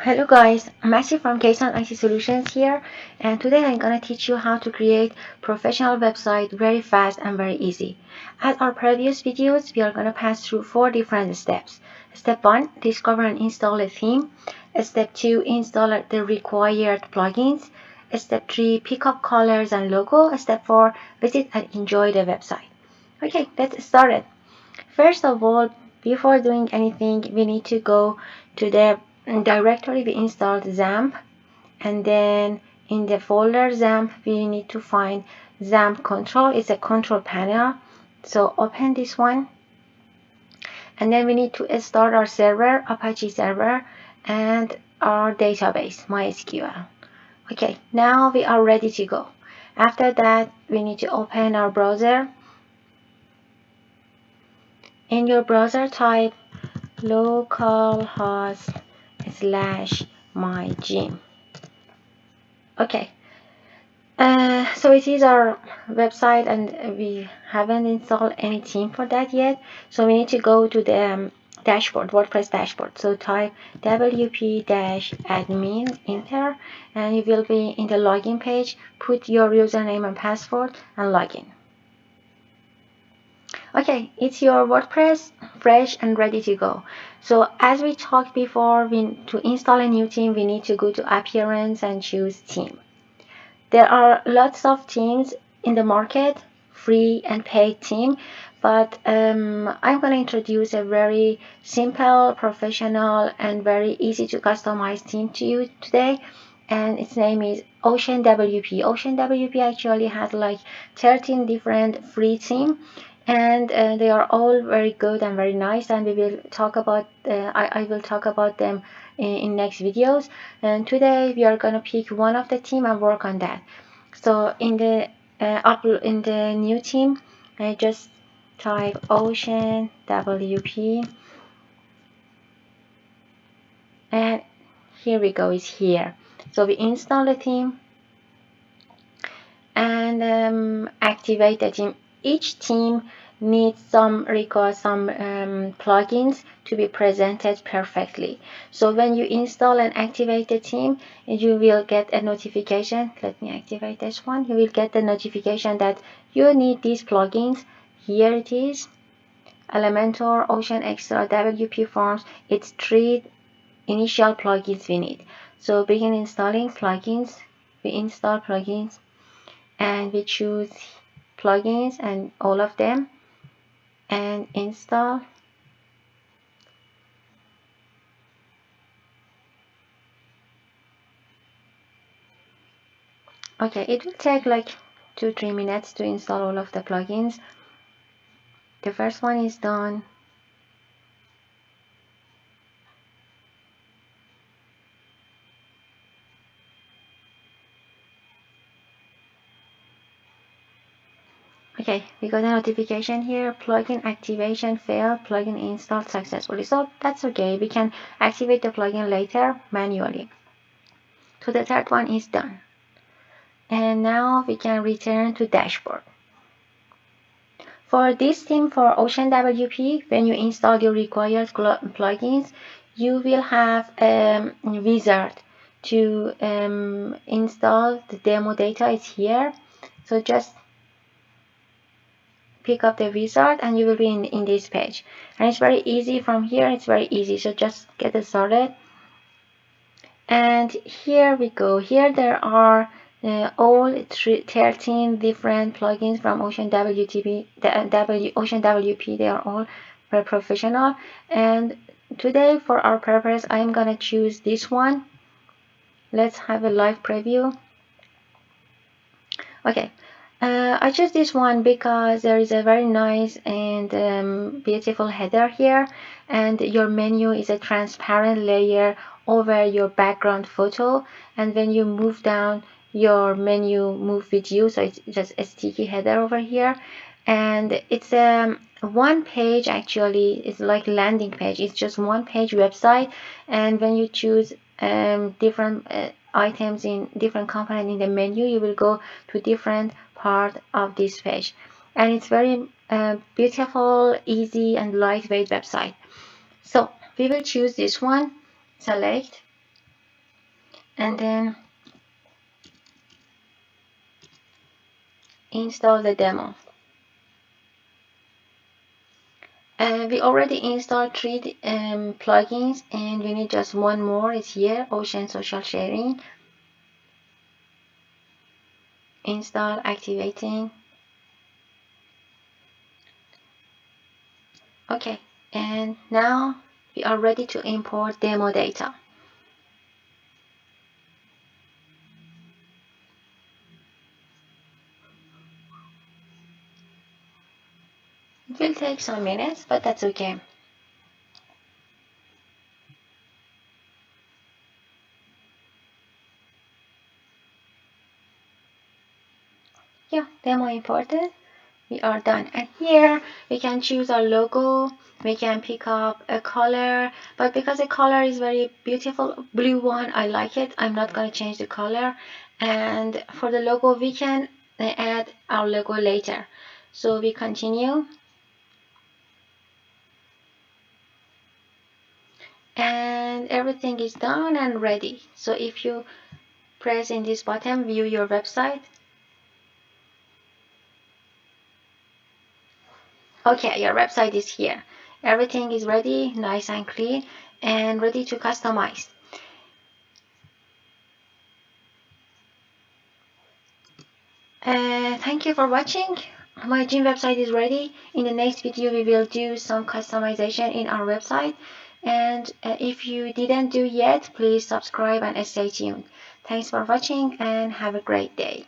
Hello guys, Messi from Kaysan IT Solutions here, and today I'm gonna teach you how to create professional website very fast and very easy. As our previous videos, we are gonna pass through 4 different steps. Step 1, discover and install a theme. Step 2, install the required plugins. Step 3, pick up colors and logo. Step 4, visit and enjoy the website. Okay, let's start it. First of all, before doing anything, we need to go to the directory we installed XAMPP, and then in the folder XAMPP we need to find XAMPP control. It's a control panel, so open this one, and then we need to start our server, Apache server, and our database, MySQL. Okay, now we are ready to go. After that, we need to open our browser. In your browser, type localhost/mygym. Okay, so it is our website and we haven't installed any theme for that yet, so we need to go to the dashboard, WordPress dashboard. So type wp-admin, enter, and you will be in the login page. Put your username and password and login. Okay, it's your WordPress fresh and ready to go. So as we talked before, to install a new theme, we need to go to appearance and choose theme. There are lots of themes in the market, free and paid theme, but I'm going to introduce a very simple, professional, and very easy to customize theme to you today. And its name is Ocean WP. Ocean WP actually has like 13 different free themes, and they are all very good and very nice, and we will talk about I will talk about them in next videos. And today we are going to pick one of the theme and work on that. So in the new theme, I just type Ocean WP, and here we go, is here. So we install the theme and activate the theme. Each theme needs some plugins to be presented perfectly. So when you install and activate the theme, you will get a notification. Let me activate this one. You will get the notification that you need these plugins. Here it is: Elementor, Ocean Extra, WP Forms. It's 3 initial plugins we need. So begin installing plugins. We install plugins and we choose plugins and all of them and install. Okay, it will take like 2-3 minutes to install all of the plugins. The first one is done. Okay, we got a notification here: plugin activation failed, plugin installed successfully. So that's okay, we can activate the plugin later manually. So the third one is done, and now we can return to dashboard. For this theme, for Ocean WP, when you install your required plugins, you will have a wizard to install. The demo data is here, so just pick up the wizard and you will be in this page, and it's very easy. From here it's very easy, so just get it started. And here we go. Here there are all 13 different plugins from Ocean Ocean WP. They are all very professional, and today for our purpose I'm gonna choose this one. Let's have a live preview. Okay, I choose this one because there is a very nice and beautiful header here, and your menu is a transparent layer over your background photo, and when you move down, your menu move with you, so it's just a sticky header over here. And it's one page, actually. It's like landing page. It's just one page website, and when you choose different items in different component in the menu, you will go to different part of this page, and it's very beautiful, easy, and lightweight website. So we will choose this one, select, and then install the demo. We already installed 3 plugins, and we need just one more. It's here, Ocean Social Sharing. Install, activating. Okay, and now we are ready to import demo data. It will take some minutes, but that's okay. Yeah, demo imported. We are done. And here we can choose our logo. We can pick up a color, but because the color is very beautiful, blue one, I like it. I'm not going to change the color. And for the logo, we can add our logo later. So we continue. And everything is done and ready. So if you press in this button, view your website. Okay, your website is here. Everything is ready, nice and clean, and ready to customize. Thank you for watching. My gym website is ready. In the next video, we will do some customization in our website. And if you didn't do yet, please subscribe and stay tuned. Thanks for watching and have a great day.